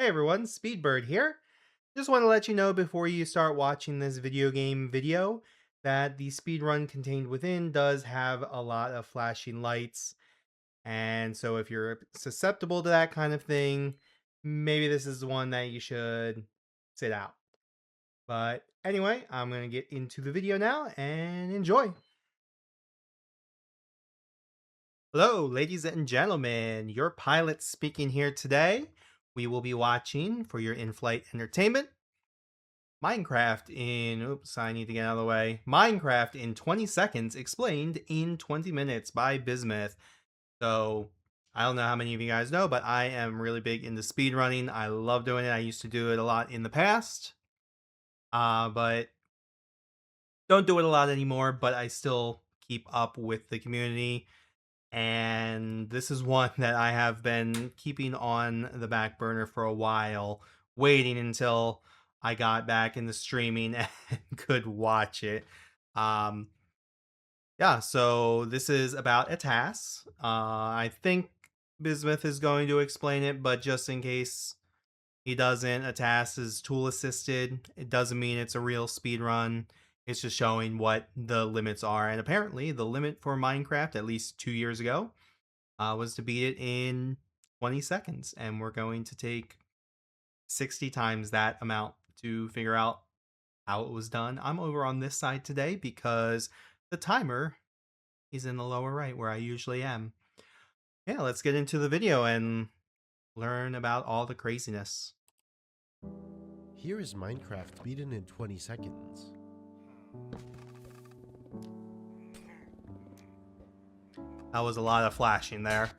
Hey everyone, Speedbird here. Just want to let you know before you start watching this video game video that the speedrun contained within does have a lot of flashing lights. And so if you're susceptible to that kind of thing, maybe this is the one that you should sit out. But anyway, I'm going to get into the video now and enjoy. Hello, ladies and gentlemen. Your pilot speaking here today. We will be watching, for your in-flight entertainment, Minecraft in, oops, I need to get out of the way. Minecraft in 20 seconds, explained in 20 minutes by Bismuth. So, I don't know how many of you guys know, but I am really big into speedrunning. I love doing it. I used to do it a lot in the past, but don't do it a lot anymore, but I still keep up with the community. And this is one that I have been keeping on the back burner for a while, waiting until I got back into streaming and could watch it. Um, yeah, so this is about a task. I think Bismuth is going to explain it, but just in case he doesn't, a task is tool assisted. It doesn't mean it's a real speed run. It's just showing what the limits are. And apparently, the limit for Minecraft, at least 2 years ago, was to beat it in 20 seconds. And we're going to take 60 times that amount to figure out how it was done. I'm over on this side today because the timer is in the lower right where I usually am. Yeah, let's get into the video and learn about all the craziness. Here is Minecraft beaten in 20 seconds. That was a lot of flashing there.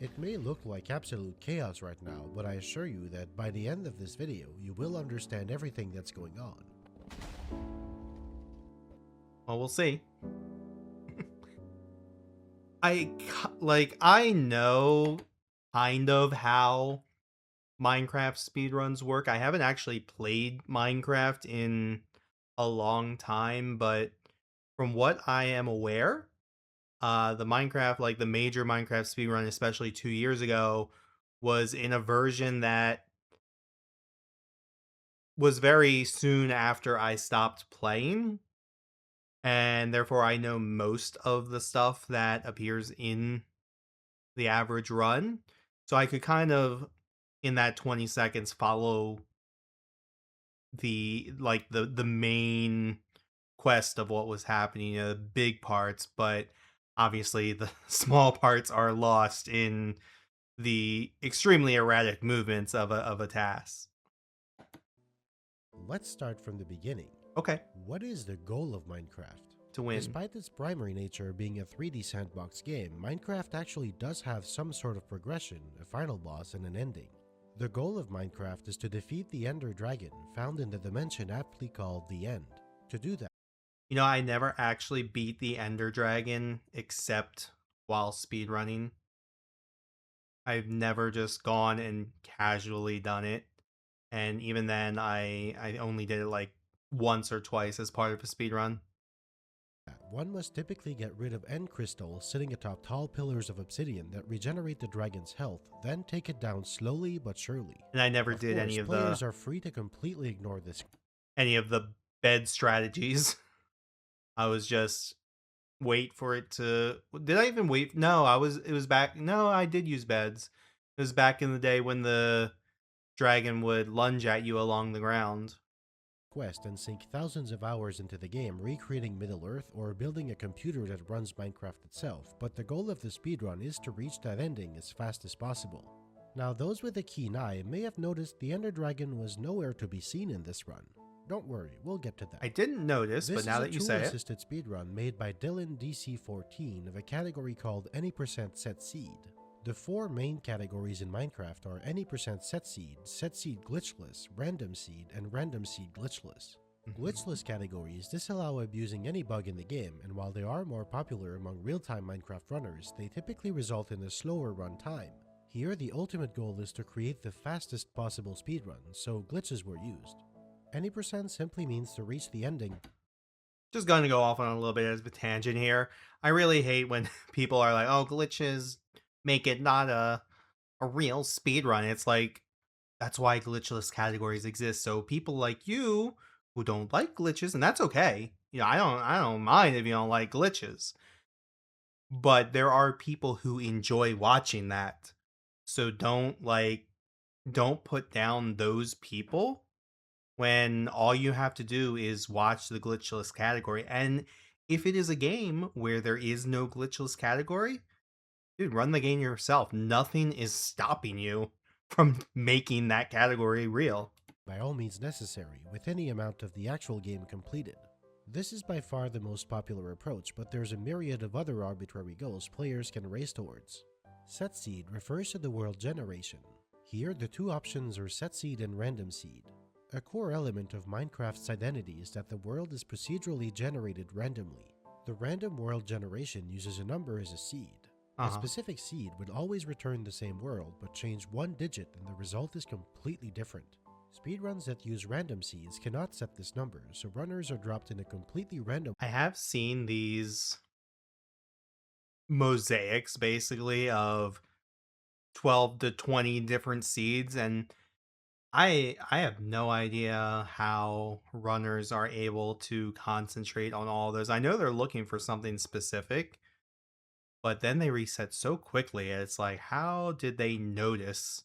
It may look like absolute chaos right now, but I assure you that by the end of this video, you will understand everything that's going on. Well, we'll see. I know kind of how Minecraft speedruns work. I haven't actually played Minecraft in a long time, but from what I am aware, the Minecraft, like the major Minecraft speedrun, especially 2 years ago, was in a version that was very soon after I stopped playing, and therefore I know most of the stuff that appears in the average run. So I could kind of, in that 20 seconds, follow the main quest of what was happening, the big parts, but obviously the small parts are lost in the extremely erratic movements of a task. Let's start from the beginning. Okay, What is the goal of Minecraft? to win. Despite its primary nature being a 3D sandbox game, Minecraft actually does have some sort of progression, a final boss, and an ending. The goal of Minecraft is to defeat the Ender Dragon, found in the dimension aptly called the End. To do that, You know, I never actually beat the Ender Dragon except while speedrunning. I've never just gone and casually done it. And even then I only did it like once or twice as part of a speedrun. one must typically get rid of end crystals sitting atop tall pillars of obsidian that regenerate the dragon's health, then take it down slowly but surely. And I never Of did course, any players are free to completely ignore this. of the bed strategies. I was just wait for it to, did I even wait? No, it was back, no, I did use beds. It was back in the day when the dragon would lunge at you along the ground. Quest and sink thousands of hours into the game recreating Middle-earth or building a computer that runs Minecraft itself, but the goal of the speedrun is to reach that ending as fast as possible. Now those with a keen eye may have noticed the Ender Dragon was nowhere to be seen in this run. Don't worry, we'll get to that. I didn't notice, This but now that you is a say it, tool-assisted speedrun made by Dylan DC14 of a category called Any% Set Seed. The four main categories in Minecraft are Any% Set Seed Glitchless, Random Seed, and Random Seed Glitchless. Glitchless categories disallow abusing any bug in the game, and while they are more popular among real-time Minecraft runners, they typically result in a slower run time. Here, the ultimate goal is to create the fastest possible speedrun, so glitches were used. Any% simply means to reach the ending. just going to go off on a little bit of a tangent here. I really hate when people are like, oh, glitches make it not a a real speed run. It's like that's why glitchless categories exist. So people like you who don't like glitches, and that's okay. I don't mind if you don't like glitches. But there are people who enjoy watching that. So don't put down those people when all you have to do is watch the glitchless category. And if it is a game where there is no glitchless category, dude, run the game yourself. Nothing is stopping you from making that category real. By all means necessary, with any amount of the actual game completed. This is by far the most popular approach, but there's a myriad of other arbitrary goals players can race towards. Set seed refers to the world generation. Here, the two options are set seed and random seed. A core element of Minecraft's identity is that the world is procedurally generated randomly. The random world generation uses a number as a seed. A Uh-huh. specific seed would always return the same world, but change one digit and the result is completely different. Speedruns that use random seeds cannot set this number, so runners are dropped in a completely random. I have seen these mosaics basically of 12 to 20 different seeds, and I have no idea how runners are able to concentrate on all those. I know they're looking for something specific, but then they reset so quickly. It's like, how did they notice?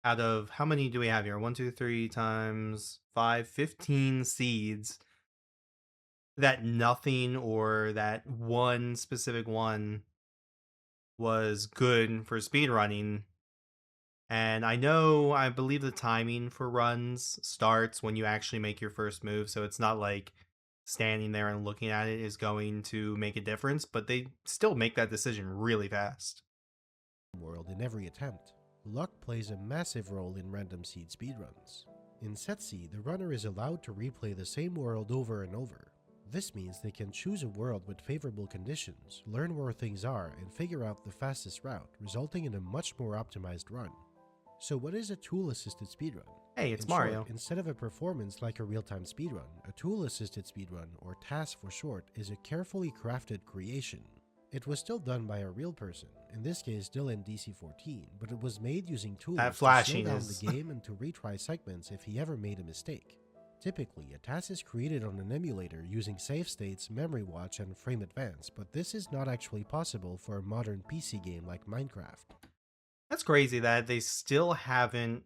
Out of how many do we have here? One, two, three times five, 15 seeds that nothing or that one specific one was good for speedrunning. And I believe the timing for runs starts when you actually make your first move. So it's not like standing there and looking at it is going to make a difference, but they still make that decision really fast. World in every attempt. Luck plays a massive role in random seed speedruns. In set seed, the runner is allowed to replay the same world over and over. This means they can choose a world with favorable conditions, learn where things are, and figure out the fastest route, resulting in a much more optimized run. So what is a tool-assisted speedrun? Hey, it's In short, Mario. instead of a performance like a real-time speedrun, a tool-assisted speedrun, or TAS for short, is a carefully crafted creation. It was still done by a real person, in this case Dylan DC14, but it was made using That tools to slow flashing down is the game and to retry segments if he ever made a mistake. Typically, a task is created on an emulator using save states, memory watch, and frame advance, but this is not actually possible for a modern PC game like Minecraft. that's crazy that they still haven't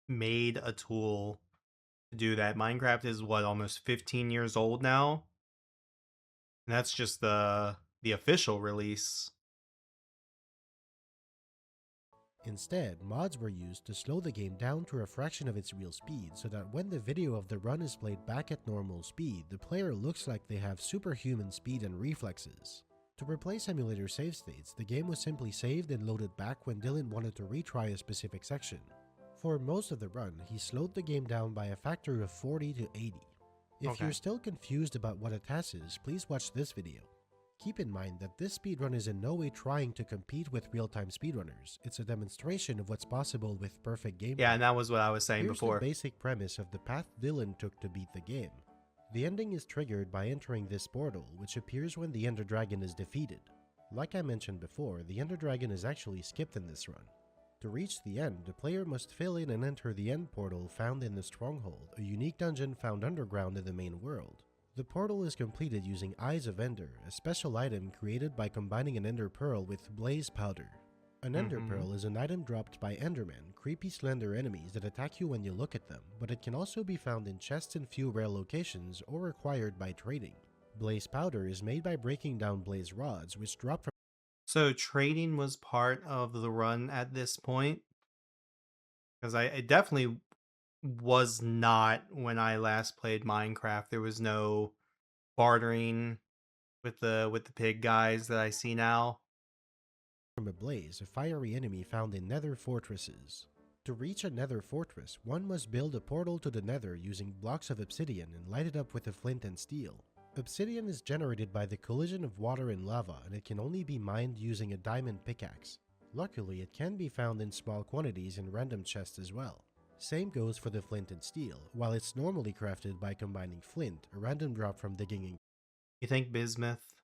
made a tool to do that. Minecraft is what, almost 15 years old now? And that's just the official release. Instead, mods were used to slow the game down to a fraction of its real speed so that when the video of the run is played back at normal speed, the player looks like they have superhuman speed and reflexes. To replace emulator save states, the game was simply saved and loaded back when Dylan wanted to retry a specific section. For most of the run, he slowed the game down by a factor of 40 to 80. If Okay. you're still confused about what a TAS is, please watch this video. Keep in mind that this speedrun is in no way trying to compete with real-time speedrunners. It's a demonstration of what's possible with perfect Yeah, gameplay. and that was what I was saying Here's the before. basic premise of the path Dylan took to beat the game. The ending is triggered by entering this portal, which appears when the Ender Dragon is defeated. Like I mentioned before, the Ender Dragon is actually skipped in this run. To reach the end, the player must fill in and enter the end portal found in the Stronghold, a unique dungeon found underground in the main world. The portal is completed using Eyes of Ender, a special item created by combining an Ender Pearl with Blaze Powder. An Ender Mhm. Pearl is an item dropped by Endermen, creepy slender enemies that attack you when you look at them, but it can also be found in chests in few rare locations or acquired by trading. Blaze Powder is made by breaking down blaze rods, which drop from. So trading was part of the run at this point because I it definitely was not when I last played Minecraft. There was no bartering with the pig guys that I see now. From a blaze, a fiery enemy found in nether fortresses. To reach a nether fortress, one must build a portal to the nether using blocks of obsidian and light it up with a flint and steel. Obsidian is generated by the collision of water and lava, and it can only be mined using a diamond pickaxe. Luckily, it can be found in small quantities in random chests as well. Same goes for the flint and steel, while it's normally crafted by combining flint, a random drop from digging in. You think Bismuth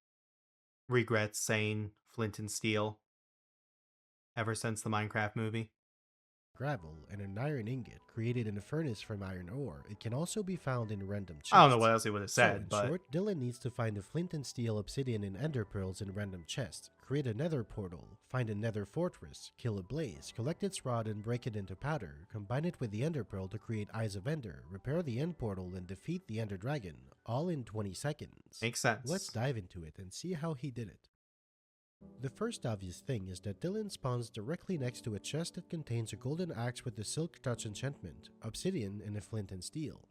regrets saying flint and steel? ever since the Minecraft movie. Gravel, and an iron ingot created in a furnace from iron ore. It can also be found in random I don't know what chests. else he would have So, said, in but short, Dylan needs to find a flint and steel, obsidian, and ender pearls in random chests, create a nether portal, find a nether fortress, kill a blaze, collect its rod and break it into powder, combine it with the ender pearl to create eyes of ender, repair the end portal, and defeat the ender dragon, all in 20 seconds. makes Let's sense. dive into it and see how he did it. The first obvious thing is that Dylan spawns directly next to a chest that contains a golden axe with the Silk Touch enchantment, obsidian, and a flint and steel.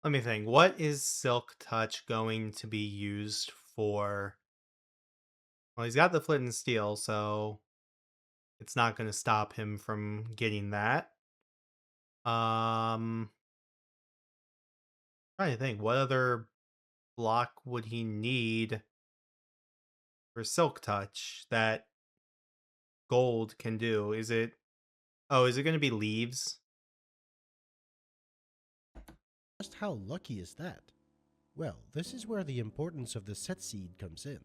Let me think. What is Silk Touch going to be used for? Well, he's got the flint and steel, so it's not going to stop him from getting that. Trying to think, what other block would he need for Silk Touch that gold can do? Is it? Oh, is it going to be leaves? Just how lucky is that? Well, this is where the importance of the set seed comes in.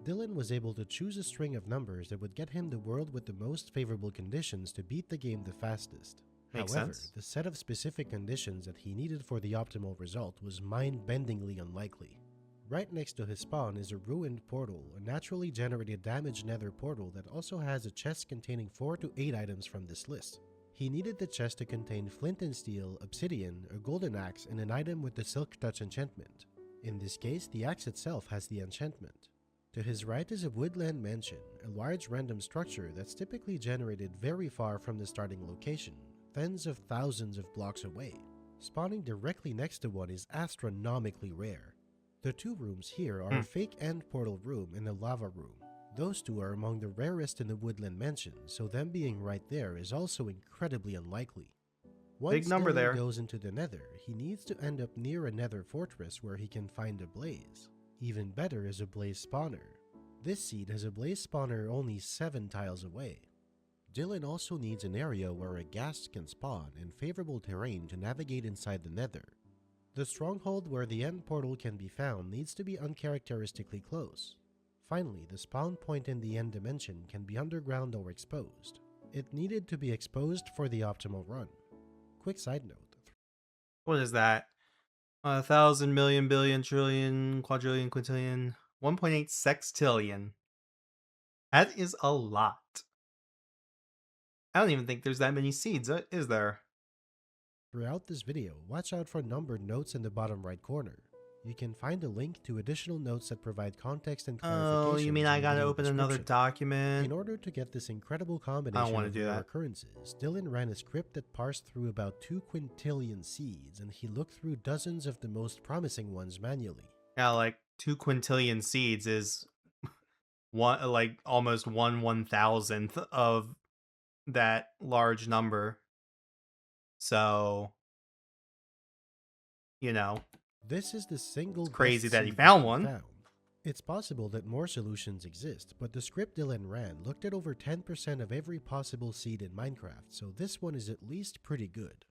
Dylan was able to choose a string of numbers that would get him the world with the most favorable conditions to beat the game the fastest. Makes However, sense. the set of specific conditions that he needed for the optimal result was mind-bendingly unlikely. Right next to his spawn is a ruined portal, a naturally generated damaged nether portal that also has a chest containing 4 to 8 items from this list. He needed the chest to contain flint and steel, obsidian, a golden axe, and an item with the Silk Touch enchantment. In this case, the axe itself has the enchantment. To his right is a woodland mansion, a large random structure that's typically generated very far from the starting location, tens of thousands of blocks away. Spawning directly next to one is astronomically rare. The two rooms here are a fake end portal room and a lava room. Those two are among the rarest in the woodland mansion, so them being right there is also incredibly unlikely. Big Once number Dylan there. goes into the nether, he needs to end up near a nether fortress where he can find a blaze. Even better is a blaze spawner. This seed has a blaze spawner only 7 tiles away. Dylan also needs an area where a ghast can spawn and favorable terrain to navigate inside the nether. The stronghold where the end portal can be found needs to be uncharacteristically close. Finally, the spawn point in the end dimension can be underground or exposed. It needed to be exposed for the optimal run. Quick side note. What is that? 1,000 million, billion, trillion, quadrillion, quintillion, 1.8 sextillion. That is a lot. I don't even think there's that many seeds, is there? Throughout this video, watch out for numbered notes in the bottom right corner. You can find a link to additional notes that provide context and clarifications Oh, you mean I in the gotta video open another description. document? In order to get this incredible I don't combination want to of do rare that. occurrences, Dylan ran a script that parsed through about 2 quintillion seeds, and he looked through dozens of the most promising ones manually. Yeah, like 2 quintillion seeds is one, like almost 1/1000th of that large number. So, you know, This is the single it's crazy best that he seed that found he one. found. It's possible that more solutions exist, but the script Dylan ran looked at over 10% of every possible seed in Minecraft, so this one is at least pretty good.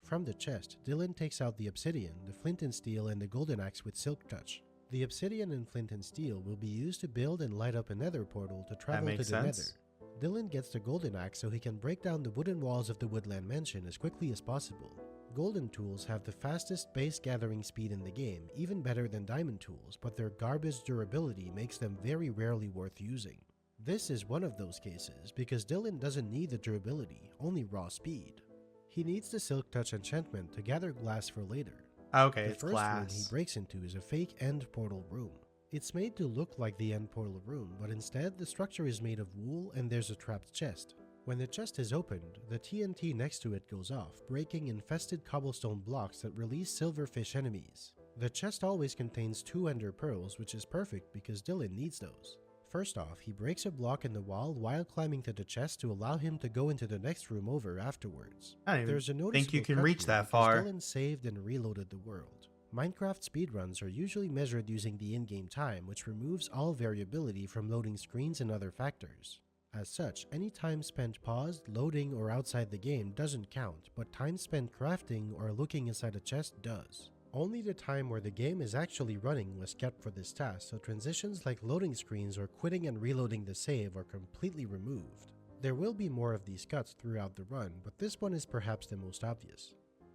From the chest, Dylan takes out the obsidian, the flint and steel, and the golden axe with Silk Touch. The obsidian and flint and steel will be used to build and light up a nether portal to travel to makes the nether. sense. Dylan gets the golden axe so he can break down the wooden walls of the woodland mansion as quickly as possible. Golden tools have the fastest base gathering speed in the game, even better than diamond tools, but their garbage durability makes them very rarely worth using. This is one of those cases because Dylan doesn't need the durability, only raw speed. He needs the Silk Touch enchantment to gather glass for later. Okay, The it's first room he glass. breaks into is a fake end portal room. It's made to look like the end portal room, but instead the structure is made of wool and there's a trapped chest. When the chest is opened, the TNT next to it goes off, breaking infested cobblestone blocks that release silverfish enemies. The chest always contains 2 ender pearls, which is perfect because Dylan needs those. First off, he breaks a block in the wall while climbing to the chest to allow him to go into the next room over afterwards. I don't even There's a think you noticeable can cut reach here that because far. Dylan saved and reloaded the world. Minecraft speedruns are usually measured using the in-game time, which removes all variability from loading screens and other factors. As such, any time spent paused, loading, or outside the game doesn't count, but time spent crafting or looking inside a chest does. Only the time where the game is actually running was kept for this task, so transitions like loading screens or quitting and reloading the save are completely removed. There will be more of these cuts throughout the run, but this one is perhaps the most obvious.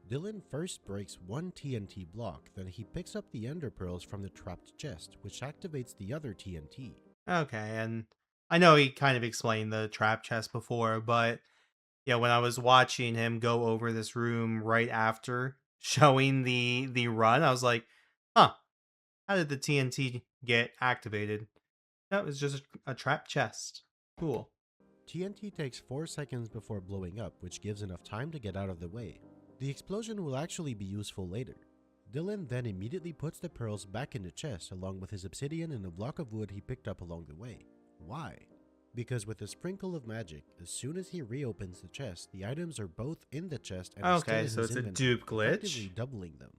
Dylan first breaks one TNT block, then he picks up the ender pearls from the trapped chest, which activates the other TNT. Okay, and I know he kind of explained the trap chest before, but yeah, when I was watching him go over this room right after showing the run, I was like, "Huh, how did the TNT get activated?" That was just a trap chest. Cool. TNT takes 4 seconds before blowing up, which gives enough time to get out of the way. The explosion will actually be useful later. Dylan then immediately puts the pearls back in the chest along with his obsidian and a block of wood he picked up along the way. Why? Because with a sprinkle of magic, as soon as he reopens the chest, the items are both in the chest and still Okay, in so his it's a inventory, dupe glitch. effectively doubling them.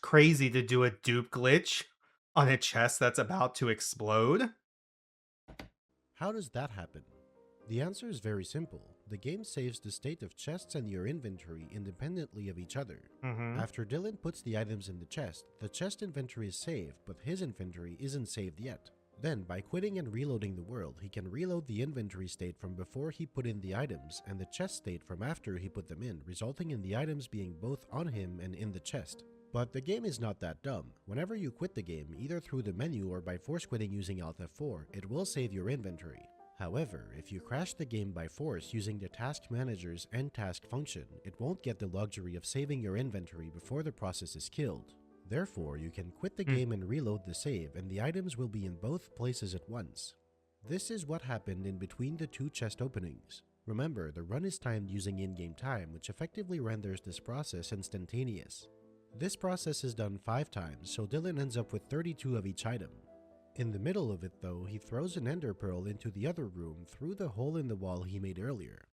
Crazy to do a dupe glitch on a chest that's about to explode. How does that happen? The answer is very simple. The game saves the state of chests and your inventory independently of each other. Mm-hmm. After Dylan puts the items in the chest inventory is saved, but his inventory isn't saved yet. Then, by quitting and reloading the world, he can reload the inventory state from before he put in the items and the chest state from after he put them in, resulting in the items being both on him and in the chest. But the game is not that dumb. Whenever you quit the game, either through the menu or by force quitting using Alt F4, it will save your inventory. However, if you crash the game by force using the task manager's end task function, it won't get the luxury of saving your inventory before the process is killed. Therefore, you can quit the game and reload the save, and the items will be in both places at once. This is what happened in between the two chest openings. Remember, the run is timed using in-game time, which effectively renders this process instantaneous. This process is done 5 times, so Dylan ends up with 32 of each item. In the middle of it though, he throws an ender pearl into the other room through the hole in the wall he made earlier.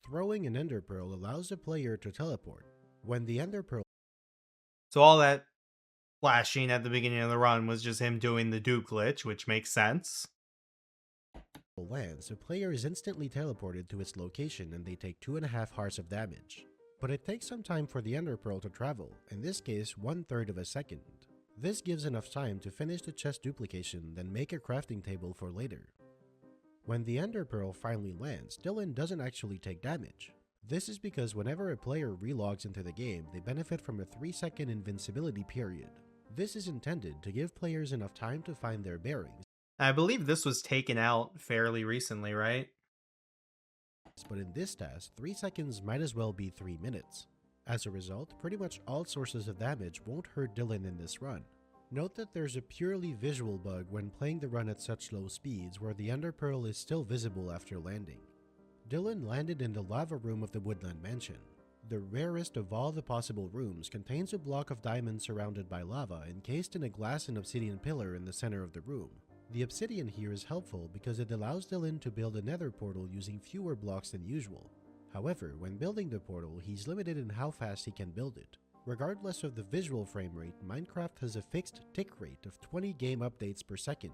Throwing an ender pearl allows the player to teleport. When the ender pearl So all that flashing at the beginning of the run was just him doing the dupe glitch, which makes sense. lands, the player is instantly teleported to its location and they take 2.5 hearts of damage. But it takes some time for the ender pearl to travel, in this case 1/3 of a second. This gives enough time to finish the chest duplication, then make a crafting table for later. When the ender pearl finally lands, Dylan doesn't actually take damage. This is because whenever a player relogs into the game, they benefit from a 3-second invincibility period. This is intended to give players enough time to find their bearings, I believe this was taken out fairly recently, right? but in this task, 3 seconds might as well be 3 minutes. As a result, pretty much all sources of damage won't hurt Dylan in this run. Note that there's a purely visual bug when playing the run at such low speeds where the ender pearl is still visible after landing. Dylan landed in the lava room of the Woodland Mansion. The rarest of all the possible rooms contains a block of diamonds surrounded by lava encased in a glass and obsidian pillar in the center of the room. The obsidian here is helpful because it allows Dylan to build a nether portal using fewer blocks than usual. However, when building the portal, he's limited in how fast he can build it. Regardless of the visual frame rate, Minecraft has a fixed tick rate of 20 game updates per second.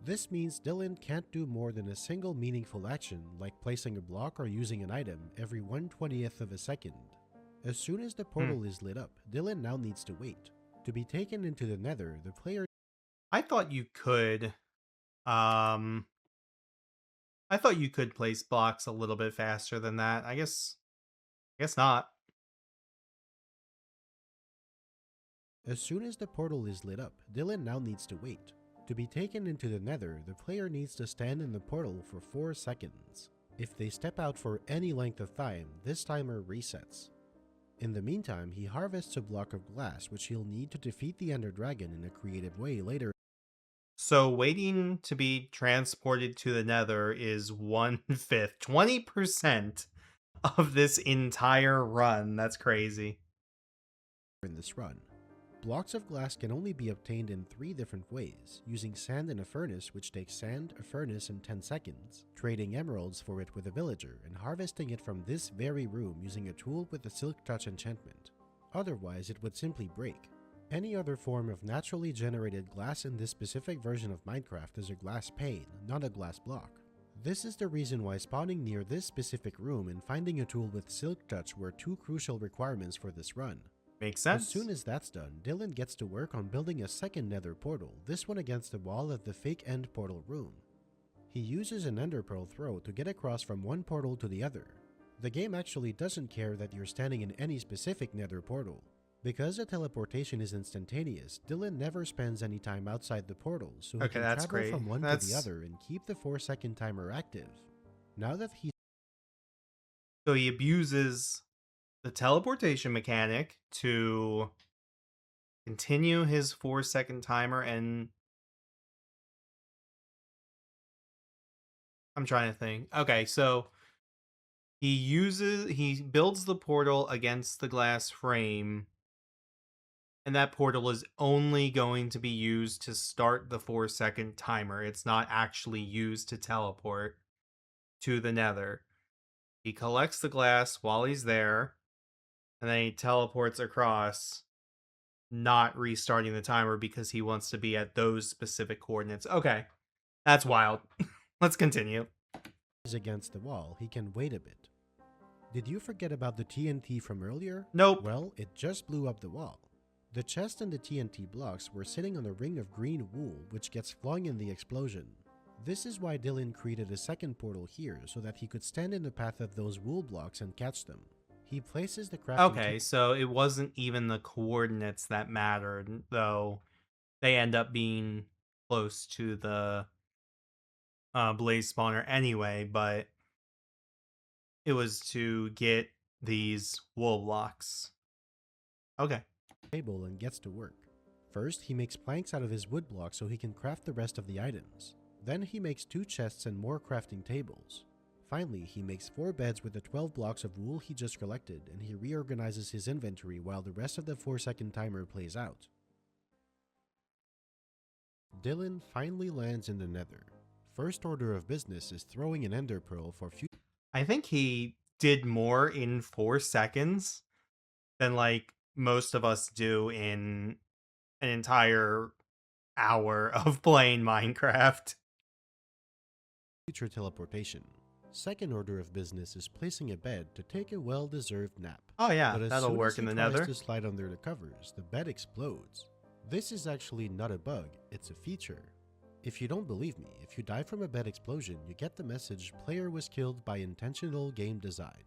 This means Dylan can't do more than a single meaningful action, like placing a block or using an item, every 1/20th of a second. As soon as the portal is lit up, Dylan now needs to wait. To be taken into the nether, the player I thought you could um I thought you could place blocks a little bit faster than that. I guess not. As soon as the portal is lit up, Dylan now needs to wait. To be taken into the nether, the player needs to stand in the portal for 4 seconds. If they step out for any length of time, this timer resets. In the meantime, he harvests a block of glass which he'll need to defeat the Ender Dragon in a creative way later. So waiting to be transported to the nether is 1/5, 20% of this entire run. That's crazy. In this run. Blocks of glass can only be obtained in 3 different ways, using sand in a furnace which takes sand, a furnace in 10 seconds, trading emeralds for it with a villager, and harvesting it from this very room using a tool with a silk touch enchantment. Otherwise, it would simply break. Any other form of naturally generated glass in this specific version of Minecraft is a glass pane, not a glass block. This is the reason why spawning near this specific room and finding a tool with silk touch were 2 crucial requirements for this run. Makes As sense. soon as that's done, Dylan gets to work on building a second nether portal, this one against the wall of the fake end portal room. He uses an ender pearl throw to get across from one portal to the other. The game actually doesn't care that you're standing in any specific nether portal. Because the teleportation is instantaneous, Dylan never spends any time outside the portal, so he Okay, can that's travel great. from one to the That's other and keep the 4-second timer active. Now that he's so he abuses the teleportation mechanic to continue his 4-second timer, and I'm trying to think. Okay, so he builds the portal against the glass frame, and that portal is only going to be used to start the 4-second timer. It's not actually used to teleport to the nether. He collects the glass while he's there, and then he teleports across, not restarting the timer because he wants to be at those specific coordinates. Okay, that's wild. Let's continue. against the wall, he can wait a bit. Did you forget about the TNT from earlier? Nope. Well, it just blew up the wall. The chest and the TNT blocks were sitting on a ring of green wool which gets flung in the explosion. This is why Dylan created a second portal here so that he could stand in the path of those wool blocks and catch them. He places the crafting Okay, so it wasn't even the coordinates that mattered, though they end up being close to the blaze spawner anyway, but it was to get these wool blocks. Okay. table and gets to work. First, he makes planks out of his wood blocks so he can craft the rest of the items. Then he makes 2 chests and more crafting tables. Finally, he makes 4 beds with the 12 blocks of wool he just collected, and he reorganizes his inventory while the rest of the 4-second timer plays out. Dylan finally lands in the nether. First order of business is throwing an ender pearl for future. I think he did more in 4 seconds than like most of us do in an entire hour of playing Minecraft. Future teleportation. Second order of business is placing a bed to take a well-deserved nap. Oh yeah, But as that'll soon as work he in the tries nether. to slide under the covers, the bed explodes. This is actually not a bug, it's a feature. If you don't believe me, if you die from a bed explosion, you get the message player was killed by intentional game design.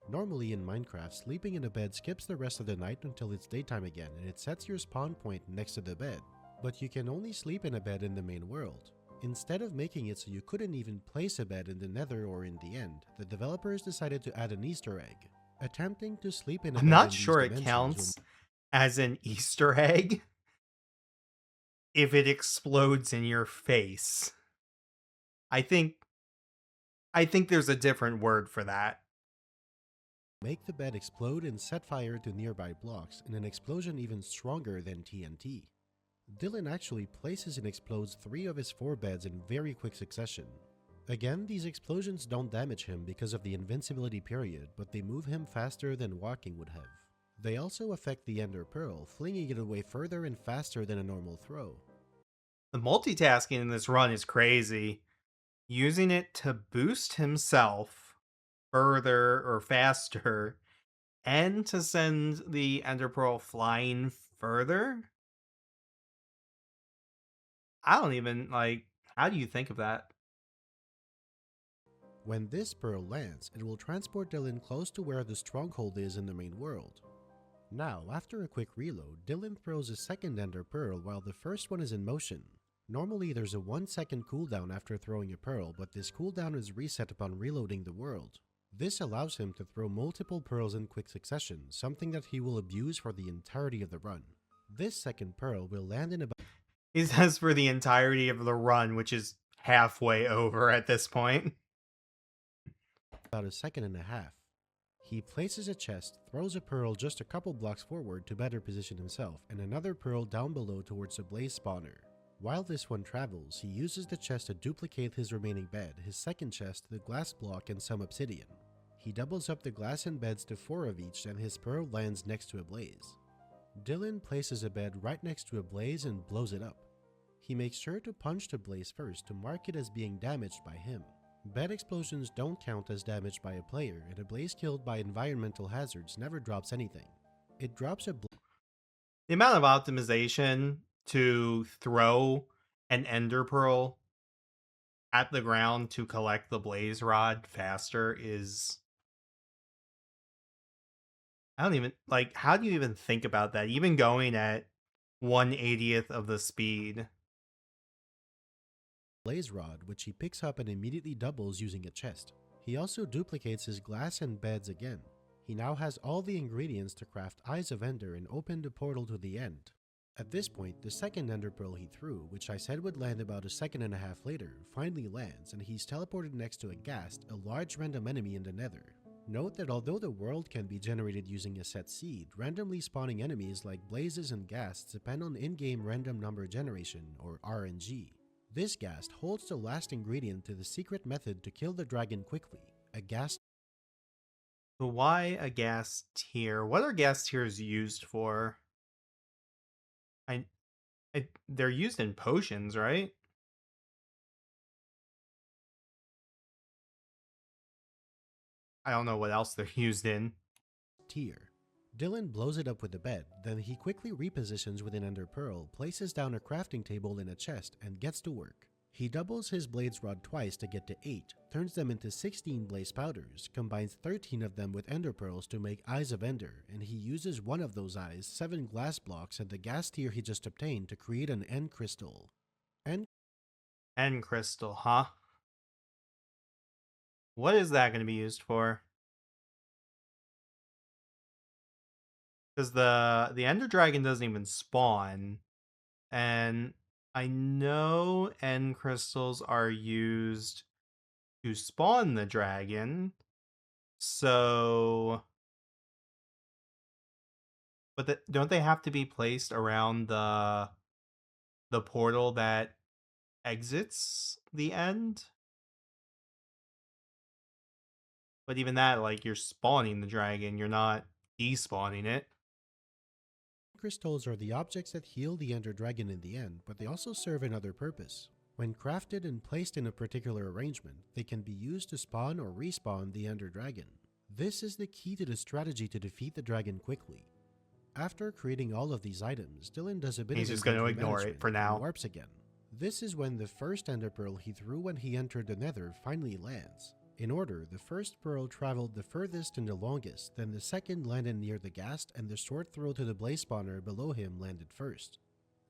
Normally in Minecraft, sleeping in a bed skips the rest of the night until it's daytime again and it sets your spawn point next to the bed. But you can only sleep in a bed in the main world. Instead of making it so you couldn't even place a bed in the nether or in the end, the developers decided to add an Easter egg. Attempting to sleep in a I'm bed in not these sure it dimensions will counts as an Easter egg if it explodes in your face. I think I think there's a different word for that. make the bed explode and set fire to nearby blocks in an explosion even stronger than TNT. Dylan actually places and explodes 3 of his 4 beds in very quick succession. Again, these explosions don't damage him because of the invincibility period, but they move him faster than walking would have. They also affect the Ender Pearl, flinging it away further and faster than a normal throw. The multitasking in this run is crazy. Using it to boost himself further or faster and to send the Ender Pearl flying further. I don't even like, how do you think of that? When this pearl lands, it will transport Dylan close to where the stronghold is in the main world. Now, after a quick reload, Dylan throws a second Ender Pearl while the first one is in motion. Normally there's a 1-second cooldown after throwing a pearl, but this cooldown is reset upon reloading the world. This allows him to throw multiple pearls in quick succession, something that he will abuse for the entirety of the run. This second pearl will land in He says for the entirety of the run, which is halfway over at this point. about a second and a half. He places a chest, throws a pearl just a couple blocks forward to better position himself, and another pearl down below towards the blaze spawner. While this one travels, he uses the chest to duplicate his remaining bed, his second chest, the glass block, and some obsidian. He doubles up the glass and beds to 4 of each, and his pearl lands next to a blaze. Dylan places a bed right next to a blaze and blows it up. He makes sure to punch the blaze first to mark it as being damaged by him. Bed explosions don't count as damage by a player, and a blaze killed by environmental hazards never drops anything. It drops a The amount of optimization to throw an Ender Pearl at the ground to collect the blaze rod faster is I don't even like how do you even think about that? Even going at 1/80th of the speed. blaze rod, which he picks up and immediately doubles using a chest. He also duplicates his glass and beds again. He now has all the ingredients to craft Eyes of Ender and open the portal to the end. At this point, the second Ender Pearl he threw, which I said would land about a second and a half later, finally lands, and he's teleported next to a Ghast, a large random enemy in the Nether. Note that although the world can be generated using a set seed, randomly spawning enemies like blazes and ghasts depend on in-game random number generation, or RNG. This ghast holds the last ingredient to the secret method to kill the dragon quickly, a ghast. But why a gas tier? What are gas tiers used for? I, they're used in potions, right? I don't know what else they're used in. Tier. Dylan blows it up with the bed, then he quickly repositions with an Ender Pearl, places down a crafting table in a chest, and gets to work. He doubles his blades rod twice to get to 8, turns them into 16 blaze powders, combines 13 of them with Ender Pearls to make Eyes of Ender, and he uses one of those eyes, 7 glass blocks, and the gas tier he just obtained to create an End Crystal. End crystal, huh? What is that going to be used for? Because the Ender Dragon doesn't even spawn, and I know end crystals are used to spawn the dragon. So, but don't they have to be placed around the portal that exits the end? But even that, like you're spawning the dragon, you're not despawning it. Crystals are the objects that heal the Ender Dragon in the end, but they also serve another purpose. When crafted and placed in a particular arrangement, they can be used to spawn or respawn the Ender Dragon. This is the key to the strategy to defeat the dragon quickly. After creating all of these items, Dylan does a bit He's of just going to inventory ignore it management for and now. warps again. This is when the first Ender Pearl he threw when he entered the Nether finally lands. In order, the first pearl traveled the furthest and the longest, then the second landed near the ghast, and the short throw to the blaze spawner below him landed first.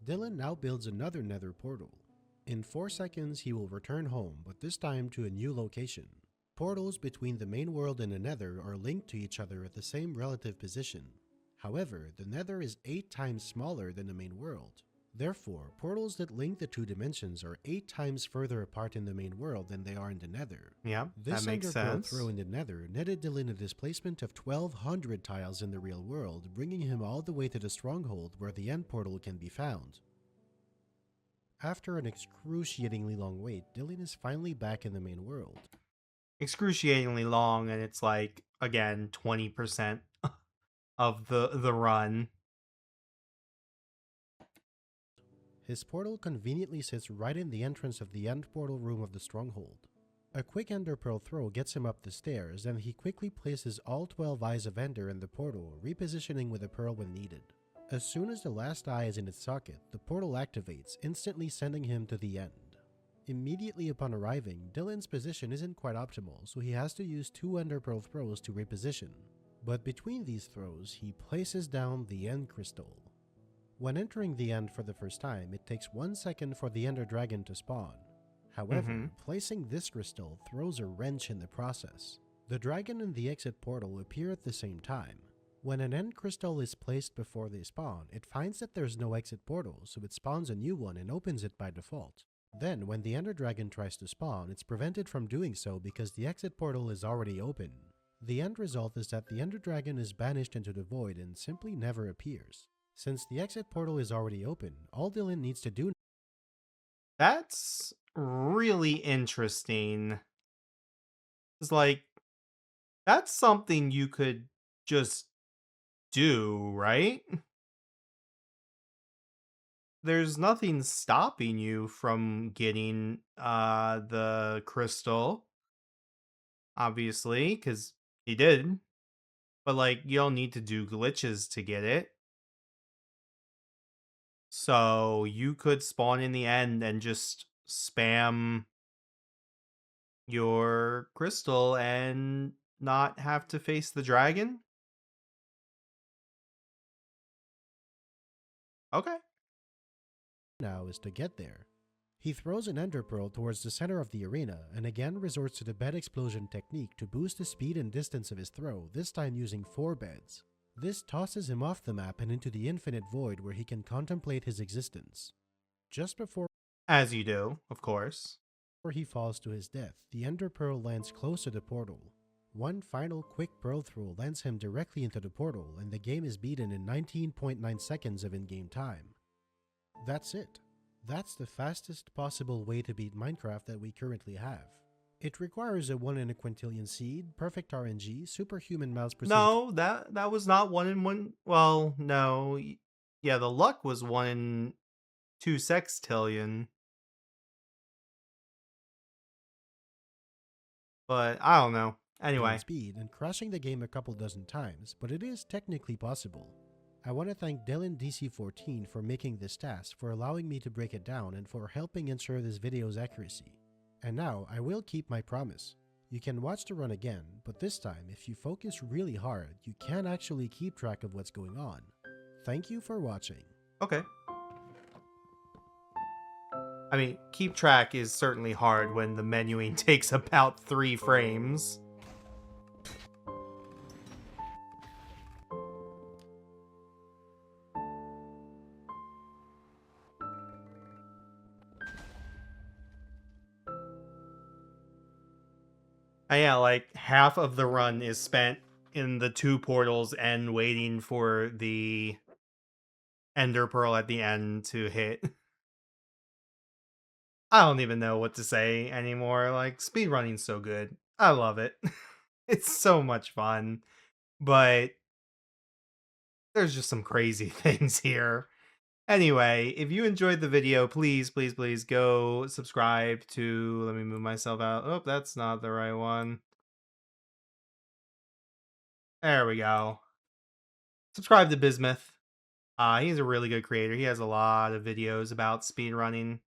Dylan now builds another nether portal. In 4 seconds he will return home, but this time to a new location. Portals between the main world and the nether are linked to each other at the same relative position. However, the nether is 8 times smaller than the main world. Therefore, portals that link the 2 dimensions are 8 times further apart in the main world than they are in the nether. Yeah, that This makes Ender Pearl sense. throw in the nether netted Dylan a displacement of 1200 tiles in the real world, bringing him all the way to the stronghold where the end portal can be found. After an excruciatingly long wait, Dylan is finally back in the main world. Excruciatingly long, and it's like again 20% of the run. His portal conveniently sits right in the entrance of the end portal room of the stronghold. A quick Ender Pearl throw gets him up the stairs, and he quickly places all 12 Eyes of Ender in the portal, repositioning with a pearl when needed. As soon as the last eye is in its socket, the portal activates, instantly sending him to the end. Immediately upon arriving, Dylan's position isn't quite optimal, so he has to use 2 Ender Pearl throws to reposition. But between these throws, he places down the End Crystal. When entering the end for the first time, it takes 1 second for the Ender Dragon to spawn. However, placing this crystal throws a wrench in the process. The dragon and the exit portal appear at the same time. When an end crystal is placed before they spawn, it finds that there's no exit portal, so it spawns a new one and opens it by default. Then, when the Ender Dragon tries to spawn, it's prevented from doing so because the exit portal is already open. The end result is that the Ender Dragon is banished into the void and simply never appears. Since the exit portal is already open, all Dylan needs to do. That's really interesting. It's like that's something you could just do, right? There's nothing stopping you from getting the crystal, obviously, cuz he did. But like you don't need to do glitches to get it. So you could spawn in the end and just spam your crystal and not have to face the dragon? Okay. Now is to get there. He throws an ender pearl towards the center of the arena and again resorts to the bed explosion technique to boost the speed and distance of his throw, this time using 4 beds. This tosses him off the map and into the infinite void where he can contemplate his existence. Just before As you do, of course. he falls to his death, the ender pearl lands close to the portal. One final quick pearl throw lands him directly into the portal and the game is beaten in 19.9 seconds of in-game time. That's it. That's the fastest possible way to beat Minecraft that we currently have. It requires a 1 in a quintillion seed, perfect RNG, superhuman mouse precision. No, that was not 1 in 1. Well, no. Yeah, the luck was 1 in 2 sextillion, but I don't know. And Anyway, speed and crashing the game a couple dozen times, but it is technically possible. I want to thank Dylan DC14 for making this task, for allowing me to break it down, and for helping ensure this video's accuracy. And now, I will keep my promise. You can watch the run again, but this time, if you focus really hard, you can actually keep track of what's going on. Thank you for watching. okay. I mean, keep track is certainly hard when the menuing takes about 3 frames. And yeah, like half of the run is spent in the 2 portals and waiting for the ender pearl at the end to hit. I don't even know what to say anymore. Like, speedrunning's so good. I love it. It's so much fun. But there's just some crazy things here. Anyway, if you enjoyed the video, please, please, please go subscribe to. Let me move myself out. Oh, that's not the right one. There we go. Subscribe to Bismuth. He's a really good creator. He has a lot of videos about speedrunning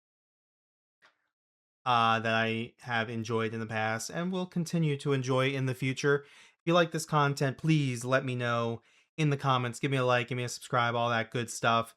that I have enjoyed in the past and will continue to enjoy in the future. If you like this content, please let me know in the comments. Give me a like, give me a subscribe, all that good stuff.